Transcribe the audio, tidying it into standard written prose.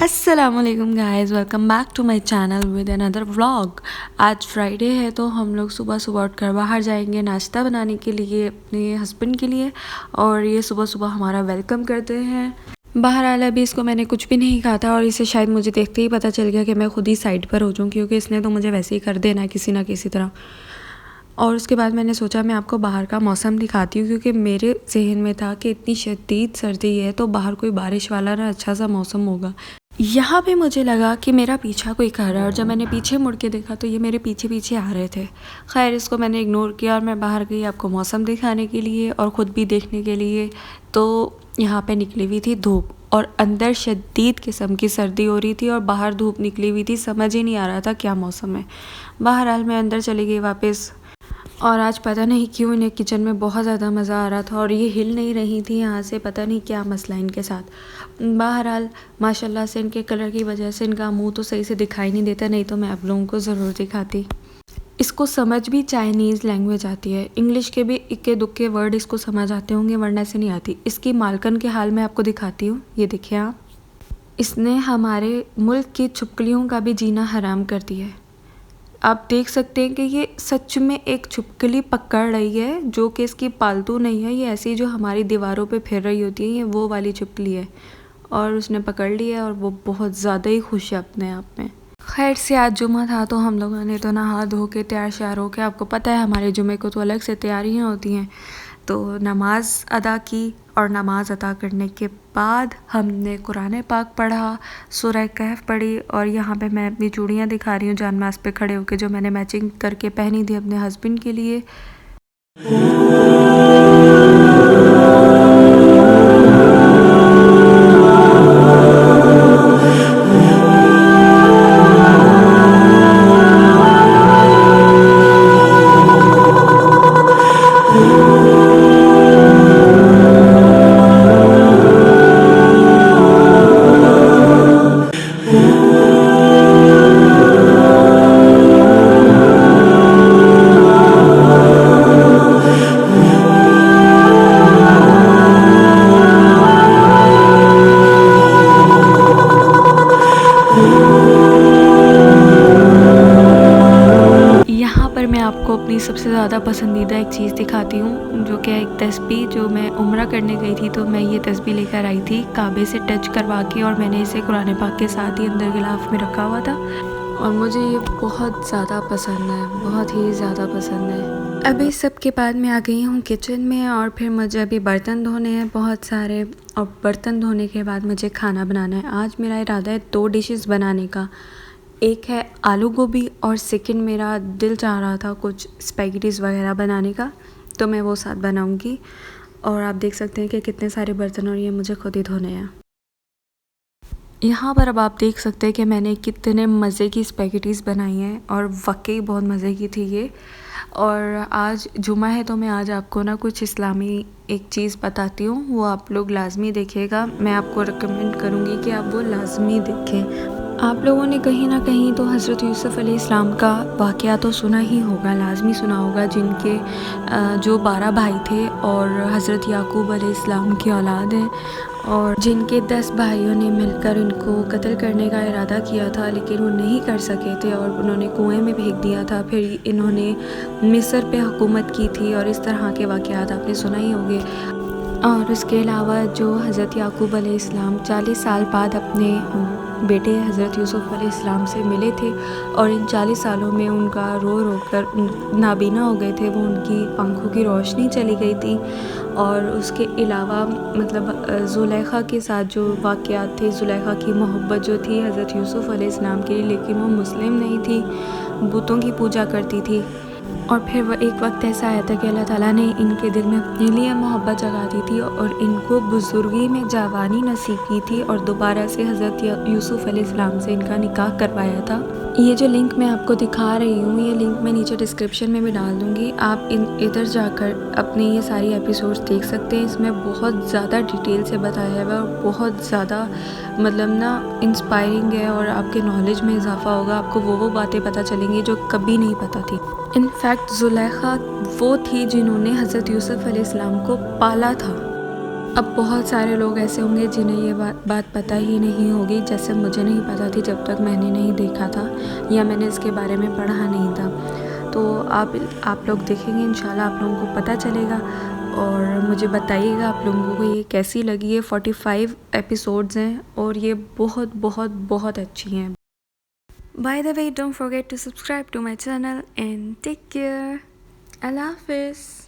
अस्सलामुअलैकुम guys, welcome back to my channel with another vlog. आज Friday है तो हम लोग सुबह सुबह उठकर बाहर जाएंगे नाश्ता बनाने के लिए अपने हस्बैंड के लिए। और ये सुबह सुबह हमारा वेलकम करते हैं। बहरहाल अभी इसको मैंने कुछ भी नहीं कहा था और इसे शायद मुझे देखते ही पता चल गया कि मैं खुद ही साइड पर हो जाऊँ, क्योंकि इसने तो मुझे वैसे ही कर देना है किसी ना किसी तरह। और उसके बाद मैंने सोचा मैं आपको बाहर का मौसम दिखाती हूँ, क्योंकि मेरे जहन में था कि इतनी शदीद सर्दी है तो बाहर कोई बारिश वाला ना अच्छा सा मौसम होगा। यहाँ पे मुझे लगा कि मेरा पीछा कोई कर रहा है, और जब मैंने पीछे मुड़ के देखा तो ये मेरे पीछे पीछे आ रहे थे। खैर इसको मैंने इग्नोर किया और मैं बाहर गई आपको मौसम दिखाने के लिए और ख़ुद भी देखने के लिए। तो यहाँ पे निकली हुई थी धूप और अंदर शदीद किस्म की सर्दी हो रही थी और बाहर धूप निकली हुई थी, समझ ही नहीं आ रहा था क्या मौसम है। बहरहाल मैं अंदर चली गई वापस। और आज पता नहीं क्यों इन्हें किचन में बहुत ज़्यादा मज़ा आ रहा था और ये हिल नहीं रही थी यहाँ से, पता नहीं क्या मसला इनके साथ। बहरहाल माशाल्लाह से इनके कलर की वजह से इनका मुंह तो सही से दिखाई नहीं देता, नहीं तो मैं आप लोगों को ज़रूर दिखाती। इसको समझ भी चाइनीज़ लैंग्वेज आती है, इंग्लिश के भी इक्के दुक्के वर्ड इसको समझ आते होंगे, वरना से नहीं आती। इसकी मालकन के हाल मैं आपको दिखाती हूँ, ये देखिए आप। इसने हमारे मुल्क की छिपकलियों का भी जीना हराम कर दिया है। आप देख सकते हैं कि ये सच में एक छिपकली पकड़ रही है, जो कि इसकी पालतू नहीं है, ये ऐसी जो हमारी दीवारों पे फिर रही होती है, ये वो वाली छिपकली है। और उसने पकड़ लिया और वो बहुत ज़्यादा ही खुश है अपने आप में। खैर से आज जुमा था तो हम लोगों ने तो नहा धो के तैयार श्यार हो के, आपको पता है हमारे जुमे को तो अलग से तैयारियाँ होती हैं, तो नमाज़ अदा की। और नमाज़ अदा करने के बाद हमने कुरान पाक पढ़ा, सूरह कहफ पढ़ी। और यहाँ पे मैं अपनी चूड़ियाँ दिखा रही हूँ जानमाज़ पे खड़े होकर, जो मैंने मैचिंग करके पहनी थी अपने हस्बैंड के लिए। मैं आपको अपनी सबसे ज़्यादा पसंदीदा एक चीज़ दिखाती हूँ, जो कि एक तस्बीह। जो मैं उम्रा करने गई थी तो मैं ये तस्बीह लेकर आई थी काबे से टच करवा के, और मैंने इसे कुरान पाक के साथ ही अंदर गिलाफ में रखा हुआ था और मुझे ये बहुत ज़्यादा पसंद है, बहुत ही ज़्यादा पसंद है। अभी सब के बाद मैं आ गई हूँ किचन में और फिर मुझे अभी बर्तन धोने हैं बहुत सारे, और बर्तन धोने के बाद मुझे खाना बनाना है। आज मेरा इरादा है 2 डिशेस बनाने का। एक है आलू गोभी और सेकंड मेरा दिल चाह रहा था कुछ स्पैगेटीज़ वगैरह बनाने का, तो मैं वो साथ बनाऊंगी। और आप देख सकते हैं कि कितने सारे बर्तन और ये मुझे खुद ही धोने हैं। यहाँ पर अब आप देख सकते हैं कि मैंने कितने मज़े की स्पैगेटीज़ बनाई हैं और वाकई बहुत मज़े की थी ये। और आज जुमा है तो मैं आज आपको ना कुछ इस्लामी एक चीज़ बताती हूँ, वो आप लोग लाजमी देखिएगा। मैं आपको रिकमेंड करूँगी कि आप वो लाजमी देखें। आप लोगों ने कहीं ना कहीं तो हज़रत यूसुफ़ अलैहिस्सलाम का वाक़या तो सुना ही होगा, लाजमी सुना होगा, जिनके जो 12 भाई थे और हज़रत याकूब अलैहिस्सलाम की औलाद हैं, और जिनके 10 भाइयों ने मिलकर इनको कत्ल करने का इरादा किया था, लेकिन वो नहीं कर सके थे और उन्होंने कुएं में फेंक दिया था। फिर इन्होंने मिस्र पे हुकूमत की थी और इस तरह के वाक़यात आपने सुना ही होंगे। और उसके अलावा जो हज़रत याकूब अलैहिस्सलाम 40 साल बाद अपने बेटे हज़रत यूसुफ़ अलैहिस्सलाम से मिले थे, और इन 40 सालों में उनका रो रो कर नाबीना हो गए थे, वो उनकी आँखों की रोशनी चली गई थी। और उसके अलावा मतलब ज़ुलेखा के साथ जो वाक़यात थे, ज़ुलेखा की मोहब्बत जो थी हज़रत यूसुफ़ अलैहिस्सलाम के लिए, लेकिन वो मुस्लिम नहीं थी, बुतों की पूजा करती थी। और फिर वह एक वक्त ऐसा आया था कि अल्लाह ताला ने इनके दिल में अपने लिए मोहब्बत जगा दी थी और इनको बुज़ुर्गी में जवानी नसीब की थी, और दोबारा से हज़रत यूसुफ़ अलैहिस्सलाम से इनका निकाह करवाया था। ये जो लिंक मैं आपको दिखा रही हूँ, ये लिंक मैं नीचे डिस्क्रिप्शन में भी डाल दूँगी। आप इधर जाकर अपने ये सारी एपिसोड्स देख सकते हैं। इसमें बहुत ज़्यादा डिटेल से बताया हुआ है और बहुत ज़्यादा मतलब ना इंस्पायरिंग है, और आपके नॉलेज में इजाफ़ा होगा। आपको वो बातें पता चलेंगी जो कभी नहीं पता थी। इनफैक्ट ज़ुलेखा वो थी जिन्होंने हज़रत यूसुफ़ अलैहिस्सलाम को पाला था। अब बहुत सारे लोग ऐसे होंगे जिन्हें ये बात पता ही नहीं होगी, जैसे मुझे नहीं पता थी जब तक मैंने नहीं देखा था या मैंने इसके बारे में पढ़ा नहीं था। तो आप लोग देखेंगे, इंशाल्लाह आप लोगों को पता चलेगा और मुझे बताइएगा आप लोगों को ये कैसी लगी। ये 45 एपिसोड्स हैं और ये बहुत बहुत बहुत अच्छी हैं। By the way, don't forget to subscribe to my channel and take care. अल्लाह हाफिज़।